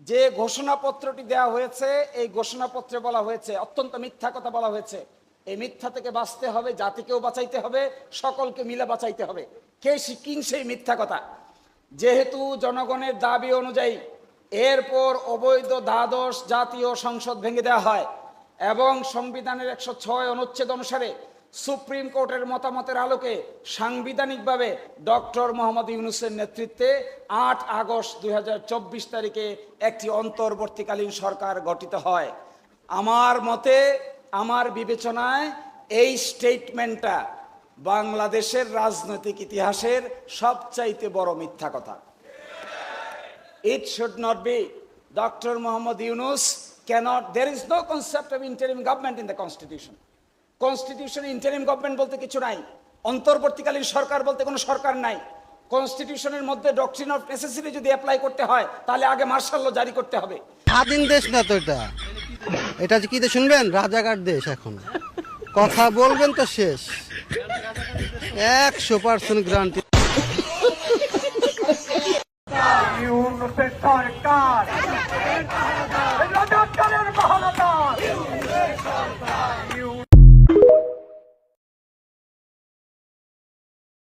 যে ঘোষণাপত্রটি দেওয়া হয়েছে, এই ঘোষণাপত্রে বলা হয়েছে, অত্যন্ত মিথ্যা কথা বলা হয়েছে। এই মিথ্যা থেকে বাঁচতে হবে, জাতিকেও বাঁচাইতে হবে, সকলকে মিলে বাঁচাইতে হবে। কিং সেই মিথ্যা কথা? যেহেতু জনগণের দাবি অনুযায়ী এরপর অবৈধ দ্বাদশ জাতীয় সংসদ ভেঙে দেওয়া হয় এবং সংবিধানের 106 অনুচ্ছেদ অনুসারে সুপ্রিম কোর্টের মতামতের আলোকে সাংবিধানিকভাবে ডক্টর মোহাম্মদ ইউনূসের নেতৃত্বে 8 আগস্ট 2024 তারিখে একটি অন্তর্বর্তীকালীন সরকার গঠিত হয়। আমার মতে, আমার বিবেচনায় এই স্টেটমেন্টটা বাংলাদেশের রাজনৈতিক ইতিহাসের সবচাইতে বড় মিথ্যা কথা। It should not be. Dr. Muhammad Yunus cannot, there is no concept of interim government in the constitution. Constitution interim government বলতে কিছু নাই, অন্তর্বর্তীকালীন সরকার বলতে কোনো সরকার নাই। কনস্টিটিউশনের মধ্যে ডক্ট্রিন অফ নেসেসিটি যদি অ্যাপ্লাই করতে হয় তাহলে আগে মার্শাল ল জারি করতে হবে। স্বাধীন দেশ না তো এটা, এটা যে কি দেশ শুনবেন, রাজাকার দেশ। এখন কথা বলবেন তো শেষ, 100% গ্যারান্টি।